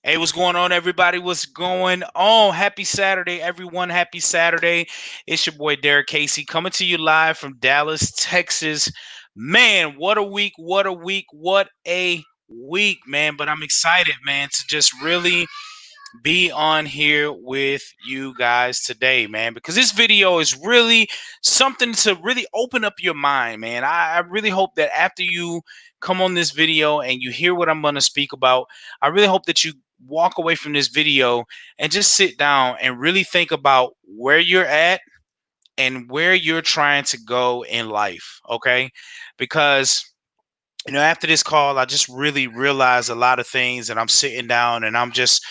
Hey, what's going on, everybody? What's going on? Happy Saturday, everyone. Happy Saturday. It's your boy, Derrick Casey, coming to you live from Dallas, Texas. Man, what a week. What a week. What a week, man. But I'm excited, man, to just really be on here with you guys today, man, because this video is really something to really open up your mind, man. I really hope that after you come on this video and you hear what I'm going to speak about, I really hope that you walk away from this video and just sit down and really think about where you're at and where you're trying to go in life, okay? Because after this call, I just really realized a lot of things, and I'm sitting down and I'm just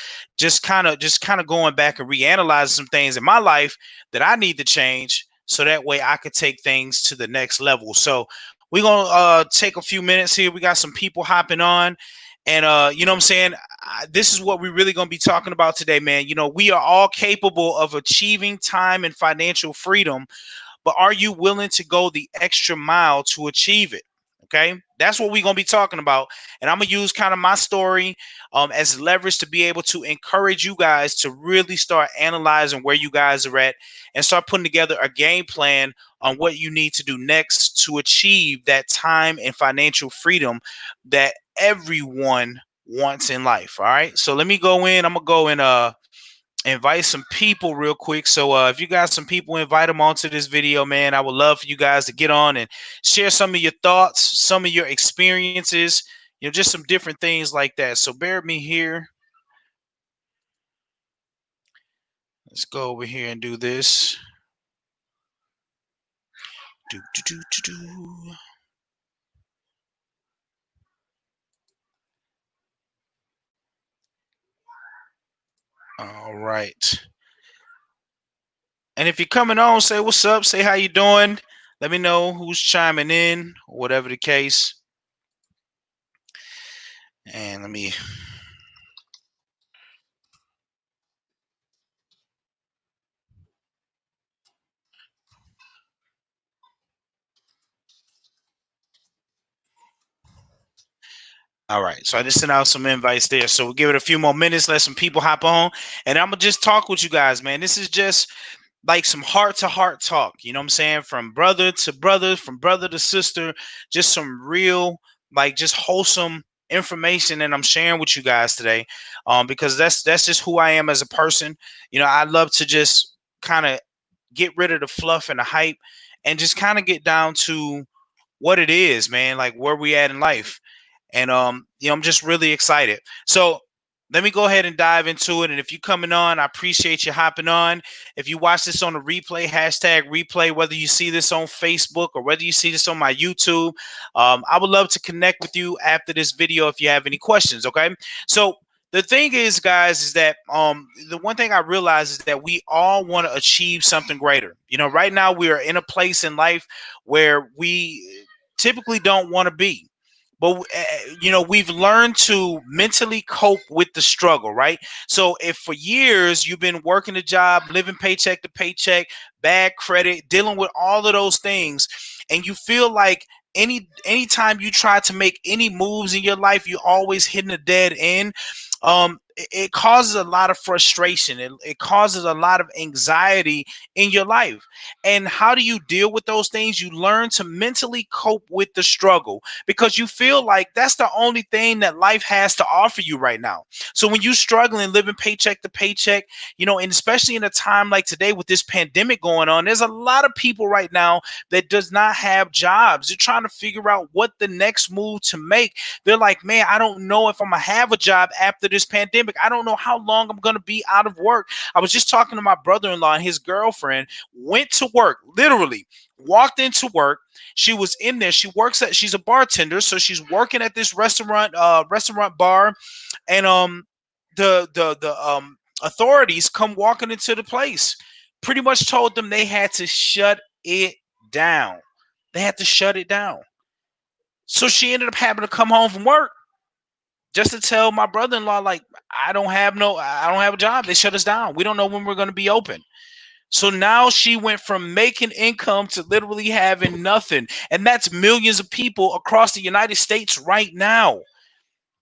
kind of going back and reanalyzing some things in my life that I need to change, so that way I could take things to the next level. So we're gonna take a few minutes here. We got some people hopping on, and you know what I'm saying. This is what we're really gonna be talking about today, man. We are all capable of achieving time and financial freedom, but are you willing to go the extra mile to achieve it? Okay, that's what we're gonna be talking about, and I'm gonna use kind of my story as leverage to be able to encourage you guys to really start analyzing where you guys are at and start putting together a game plan on what you need to do next to achieve that time and financial freedom that everyone wants in life. All right, so let me go in. I'm gonna go and invite some people real quick. So if you got some people, invite them onto this video, man. I would love for you guys to get on and share some of your thoughts, some of your experiences, just some different things like that. So bear with me here. Let's go over here and do this. Do, do, do, do, do. All right. And if you're coming on, say what's up, say how you doing. Let me know who's chiming in, or whatever the case. And let me. All right, so I just sent out some invites there. So we'll give it a few more minutes, let some people hop on, and I'm gonna just talk with you guys, man. This is just like some heart to heart talk. You know what I'm saying? From brother to brother, from brother to sister, just some real, like, just wholesome information that I'm sharing with you guys today. Because that's just who I am as a person. I love to just kind of get rid of the fluff and the hype, and just kind of get down to what it is, man. Like where we at in life. And I'm just really excited. So let me go ahead and dive into it. And if you're coming on, I appreciate you hopping on. If you watch this on a replay, hashtag replay, whether you see this on Facebook or whether you see this on my YouTube, I would love to connect with you after this video if you have any questions. Okay. So the thing is, guys, is that the one thing I realize is that we all want to achieve something greater. Right now we are in a place in life where we typically don't want to be. But we've learned to mentally cope with the struggle, right? So if for years you've been working a job, living paycheck to paycheck, bad credit, dealing with all of those things, and you feel like anytime you try to make any moves in your life, you're always hitting a dead end. It causes a lot of frustration. It causes a lot of anxiety in your life. And how do you deal with those things? You learn to mentally cope with the struggle, because you feel like that's the only thing that life has to offer you right now. So when you're struggling, living paycheck to paycheck, and especially in a time like today with this pandemic going on, there's a lot of people right now that does not have jobs. They're trying to figure out what the next move to make. They're like, man, I don't know if I'm gonna have a job after this pandemic. I don't know how long I'm gonna be out of work. I was just talking to my brother-in-law, and his girlfriend went to work, literally walked into work. She was in there. She's a bartender, so she's working at this restaurant bar, and the authorities come walking into the place, pretty much told them they had to shut it down. They had to shut it down. So she ended up having to come home from work just to tell my brother-in-law, like, I don't have a job. They shut us down. We don't know when we're going to be open. So now she went from making income to literally having nothing. And that's millions of people across the United States right now.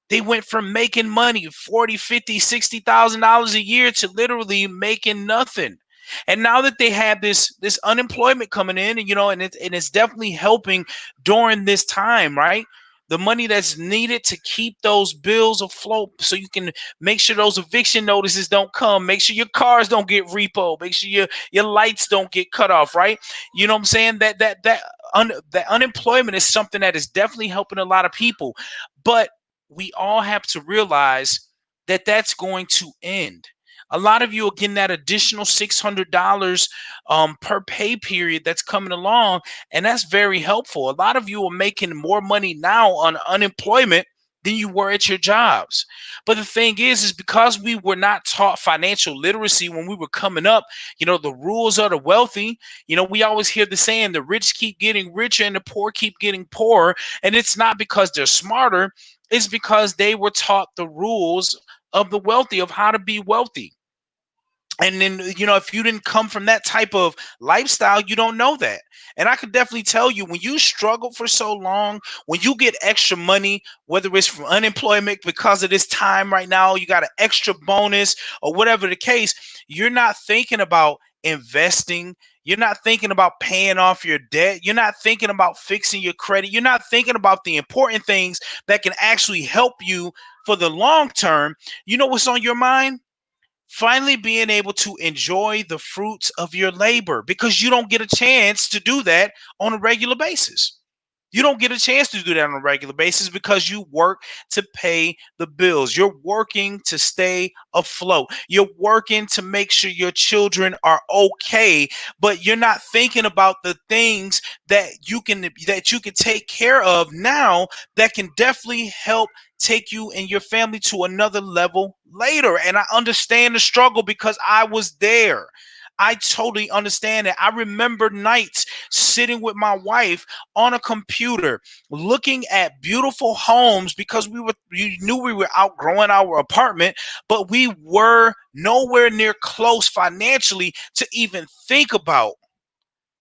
They went from making money, 40, 50, $60,000 a year to literally making nothing. And now that they have this unemployment coming in, and it's definitely helping during this time, right? The money that's needed to keep those bills afloat so you can make sure those eviction notices don't come, make sure your cars don't get repo, make sure your lights don't get cut off, right? You know what I'm saying? That unemployment is something that is definitely helping a lot of people. But we all have to realize that that's going to end. A lot of you are getting that additional $600 per pay period that's coming along, and that's very helpful. A lot of you are making more money now on unemployment than you were at your jobs. But the thing is because we were not taught financial literacy when we were coming up, the rules of the wealthy, we always hear the saying, the rich keep getting richer and the poor keep getting poorer. And it's not because they're smarter, it's because they were taught the rules of the wealthy, of how to be wealthy. And then, if you didn't come from that type of lifestyle, you don't know that. And I could definitely tell you, when you struggle for so long, when you get extra money, whether it's from unemployment because of this time right now, you got an extra bonus or whatever the case, you're not thinking about investing. You're not thinking about paying off your debt. You're not thinking about fixing your credit. You're not thinking about the important things that can actually help you for the long term. You know what's on your mind? Finally being able to enjoy the fruits of your labor, because you don't get a chance to do that on a regular basis. You don't get a chance to do that on a regular basis because you work to pay the bills. You're working to stay afloat. You're working to make sure your children are okay, but you're not thinking about the things that you can take care of now that can definitely help take you and your family to another level later. And I understand the struggle because I was there. I totally understand it. I remember nights sitting with my wife on a computer looking at beautiful homes because we knew we were outgrowing our apartment, but we were nowhere near close financially to even think about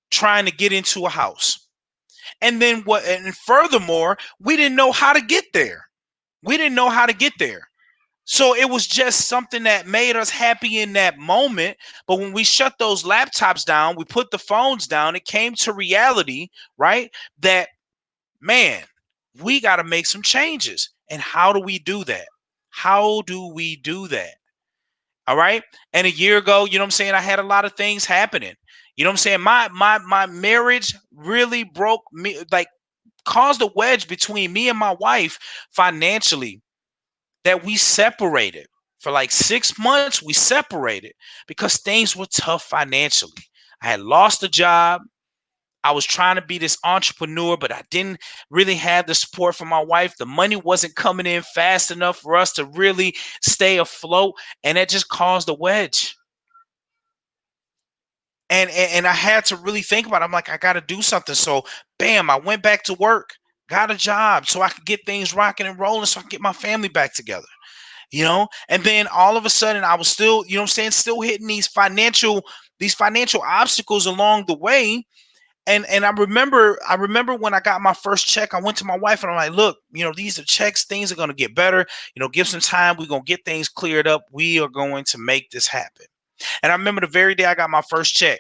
trying to get into a house. And furthermore, we didn't know how to get there. We didn't know how to get there. So it was just something that made us happy in that moment. But when we shut those laptops down, we put the phones down, it came to reality, right? That, man, we got to make some changes. And how do we do that? How do we do that? All right. And a year ago, you know what I'm saying, I had a lot of things happening. You know what I'm saying? My marriage really broke me, like caused a wedge between me and my wife financially, that we separated. For like 6 months, we separated because things were tough financially. I had lost a job. I was trying to be this entrepreneur, but I didn't really have the support from my wife. The money wasn't coming in fast enough for us to really stay afloat. And that just caused a wedge. And I had to really think about it. I'm like, I got to do something. So, bam, I went back to work, got a job so I could get things rocking and rolling so I could get my family back together. And then all of a sudden I was still, you know what I'm saying, still hitting these financial obstacles along the way. And I remember when I got my first check, I went to my wife and I'm like, look, these are checks, things are going to get better, give some time, we're going to get things cleared up, we are going to make this happen. And I remember the very day I got my first check,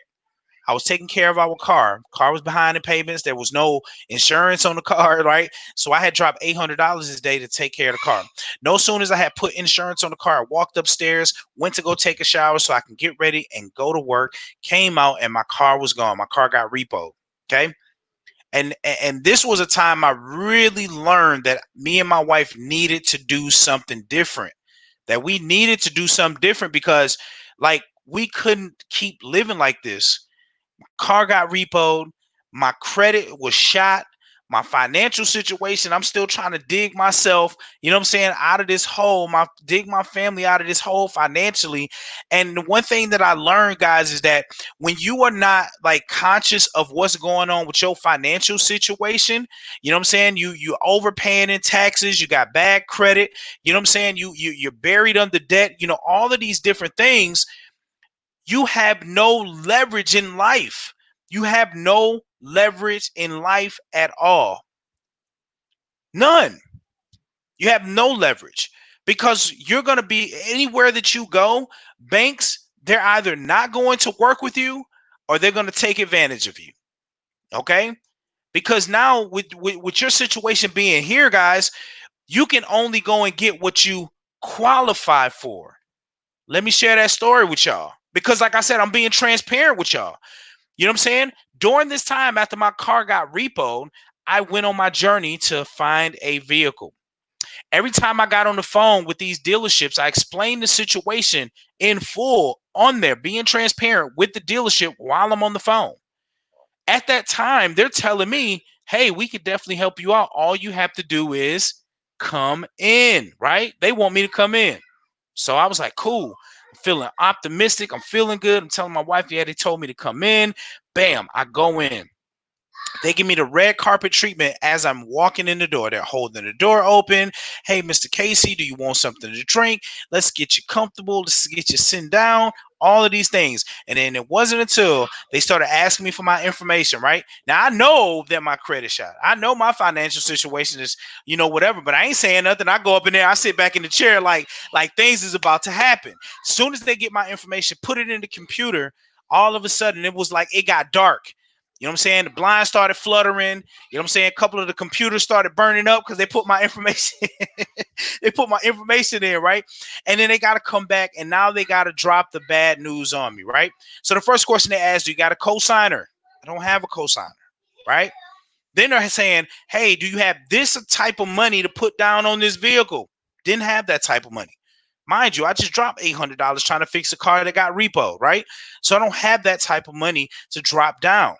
I was taking care of our car. Car was behind in payments. There was no insurance on the car, right? So I had dropped $800 this day to take care of the car. No sooner as I had put insurance on the car, I walked upstairs, went to go take a shower so I can get ready and go to work. Came out and my car was gone. My car got repoed. Okay. And this was a time I really learned that me and my wife needed to do something different. That we needed to do something different because, like, we couldn't keep living like this. Car got repoed, my credit was shot, my financial situation, I'm still trying to dig myself, you know what I'm saying, out of this hole, dig my family out of this hole financially. And the one thing that I learned, guys, is that when you are not like conscious of what's going on with your financial situation, you know what I'm saying, you overpaying in taxes, you got bad credit, you know what I'm saying, you're buried under debt, all of these different things, you have no leverage in life. You have no leverage in life at all. None. You have no leverage because you're going to be anywhere that you go. Banks, they're either not going to work with you or they're going to take advantage of you. Okay. Because now with your situation being here, guys, you can only go and get what you qualify for. Let me share that story with y'all. Because like I said, I'm being transparent with y'all. You know what I'm saying? During this time after my car got repoed, I went on my journey to find a vehicle. Every time I got on the phone with these dealerships, I explained the situation in full on there, being transparent with the dealership while I'm on the phone. At that time, they're telling me, hey, we could definitely help you out. All you have to do is come in, right? They want me to come in. So I was like, cool. I'm feeling optimistic. I'm feeling good. I'm telling my wife, yeah, they told me to come in. Bam, I go in. They give me the red carpet treatment as I'm walking in the door. They're holding the door open. Hey, Mr. Casey, do you want something to drink? Let's get you comfortable. Let's get you sitting down. All of these things. And then it wasn't until they started asking me for my information, right? Now, I know that my credit shot. I know my financial situation is, whatever, but I ain't saying nothing. I go up in there. I sit back in the chair like things is about to happen. As soon as they get my information, put it in the computer, all of a sudden it was like it got dark. You know what I'm saying? The blinds started fluttering. You know what I'm saying? A couple of the computers started burning up because they put my information. They put my information in, right? And then they got to come back, and now they got to drop the bad news on me, right? So the first question they asked, do you got a cosigner? I don't have a cosigner, right? Then they're saying, hey, do you have this type of money to put down on this vehicle? Didn't have that type of money. Mind you, I just dropped $800 trying to fix a car that got repoed, right? So I don't have that type of money to drop down.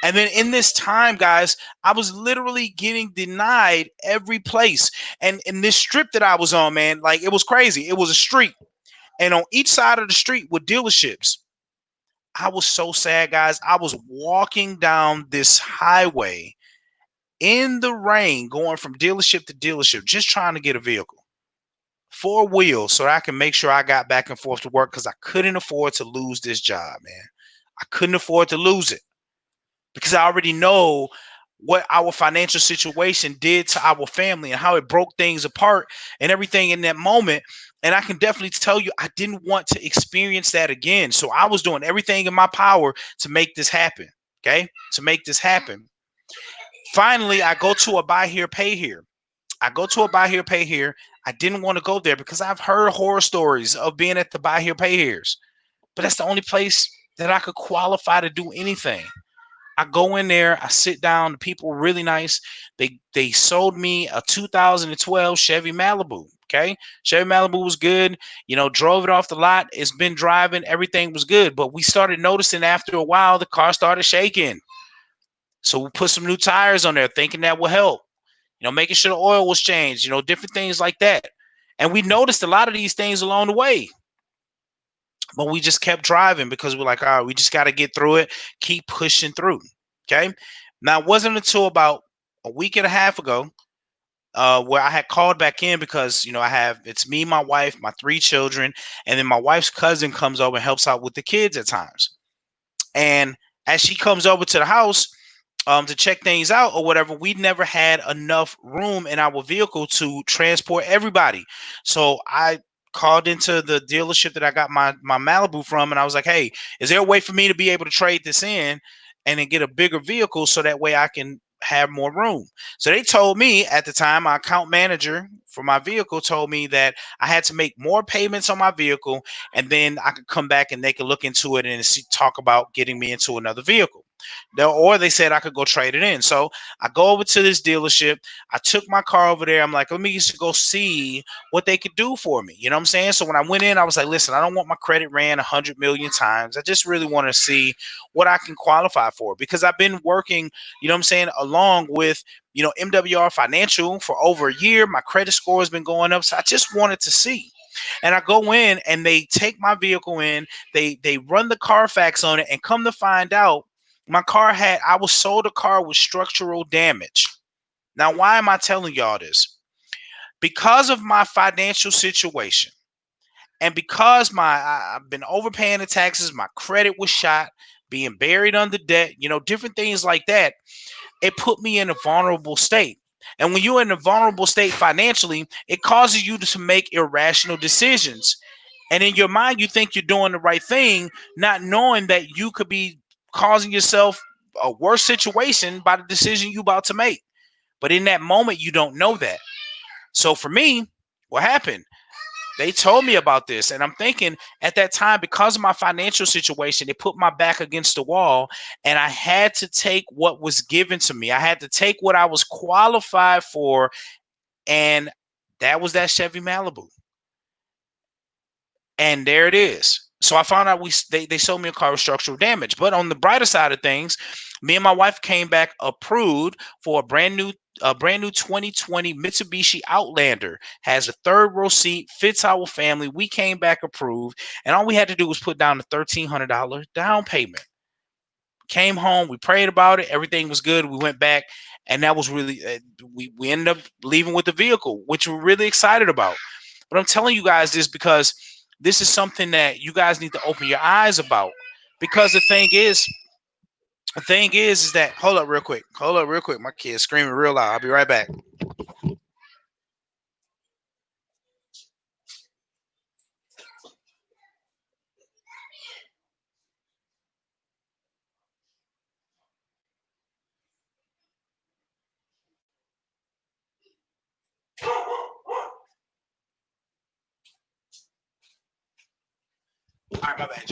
And then in this time, guys, I was literally getting denied every place. And in this strip that I was on, man, like it was crazy. It was a street. And on each side of the street were dealerships. I was so sad, guys. I was walking down this highway in the rain, going from dealership to dealership, just trying to get a vehicle. 4 wheels so that I can make sure I got back and forth to work because I couldn't afford to lose this job, man. I couldn't afford to lose it. Because I already know what our financial situation did to our family and how it broke things apart and everything in that moment. And I can definitely tell you, I didn't want to experience that again. So I was doing everything in my power to make this happen. Okay. To make this happen. Finally, I go to a buy here, pay here. I go to a buy here, pay here. I didn't want to go there because I've heard horror stories of being at the buy here, pay here's. But that's the only place that I could qualify to do anything. I go in there, I sit down, the people were really nice. They sold me a 2012 Chevy Malibu. Okay. Chevy Malibu was good. Drove it off the lot. It's been driving. Everything was good. But we started noticing after a while, the car started shaking. So we put some new tires on there thinking that will help. Making sure the oil was changed, different things like that. And we noticed a lot of these things along the way. But we just kept driving because we're like, all right, we just got to get through it, keep pushing through. Okay. Now, it wasn't until about a week and a half ago where I had called back in because, it's me, my wife, my 3 children, and then my wife's cousin comes over and helps out with the kids at times. And as she comes over to the house to check things out or whatever, we never had enough room in our vehicle to transport everybody. So I called into the dealership that I got my Malibu from, and I was like, hey, is there a way for me to be able to trade this in and then get a bigger vehicle so that way I can have more room? So they told me at the time, my account manager for my vehicle told me that I had to make more payments on my vehicle, and then I could come back and they could look into it and talk about getting me into another vehicle. Or they said I could go trade it in. So I go over to this dealership. I took my car over there. I'm like, let me just go see what they could do for me. You know what I'm saying? So when I went in, I was like, listen, I don't want my credit ran 100 million times. I just really want to see what I can qualify for because I've been working, along with, MWR Financial for over a year. My credit score has been going up. So I just wanted to see. And I go in and they take my vehicle in. They run the Carfax on it, and come to find out, I was sold a car with structural damage. Now, why am I telling y'all this? Because of my financial situation and because I've been overpaying the taxes, my credit was shot, being buried under debt, different things like that. It put me in a vulnerable state. And when you're in a vulnerable state financially, it causes you to make irrational decisions. And in your mind, you think you're doing the right thing, not knowing that you could be causing yourself a worse situation by the decision you're about to make. But in that moment, you don't know that. So for me, what happened? They told me about this, and I'm thinking at that time, because of my financial situation, it put my back against the wall, and I had to take what was given to me. I had to take what I was qualified for, and that was that Chevy Malibu. And there it is. So I found out they sold me a car with structural damage. But on the brighter side of things, me and my wife came back approved for a brand new 2020 Mitsubishi Outlander. Has a third row seat, fits our family. We came back approved, and all we had to do was put down the $1,300 down payment. Came home, we prayed about it, everything was good. We went back, and that was really we ended up leaving with the vehicle, which we're really excited about. But I'm telling you guys this because this is something that you guys need to open your eyes about. Because the thing is that hold up real quick. My kid's screaming real loud. I'll be right back. All right, my bad,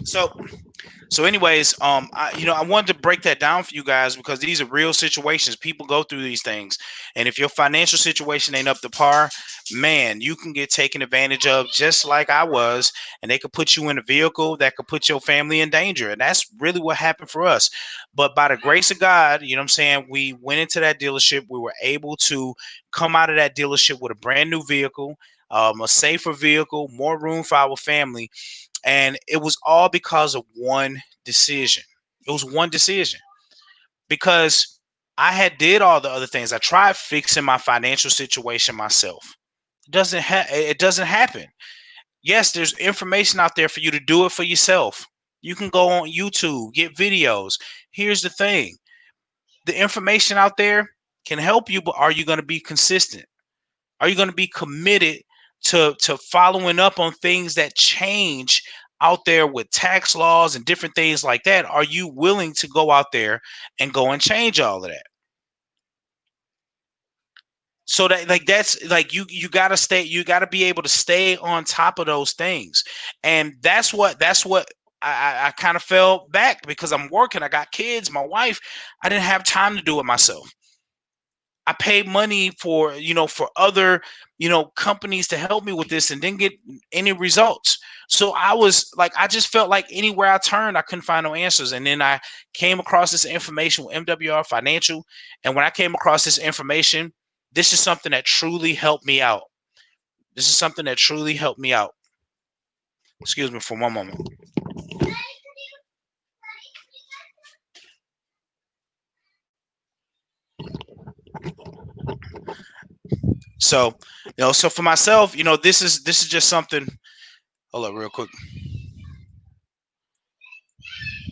y'all. So anyways, I wanted to break that down for you guys because these are real situations. People go through these things, and if your financial situation ain't up to par, man, you can get taken advantage of just like I was, and they could put you in a vehicle that could put your family in danger, and that's really what happened for us. But by the grace of God, you know what I'm saying, we went into that dealership. We were able to come out of that dealership with a brand new vehicle, a safer vehicle, more room for our family, and it was all because of one decision. It was one decision because I had did all the other things. I tried fixing my financial situation myself. It doesn't happen. Yes, there's information out there for you to do it for yourself. You can go on YouTube, get videos. Here's the thing. The information out there can help you, but are you going to be consistent? Are you going to be committed to following up on things that change out there with tax laws and different things like that? Are you willing to go out there and go and change all of that? So that like that's like you gotta be able to stay on top of those things. And that's what I kind of fell back because I'm working, I got kids, my wife. I didn't have time to do it myself. I paid money for other, companies to help me with this and didn't get any results. So I just felt like anywhere I turned, I couldn't find no answers. And then I came across this information with MWR Financial. And when I came across this information, this is something that truly helped me out. This is something that truly helped me out. Excuse me for one moment. So, so for myself, this is just something. Hold up, real quick.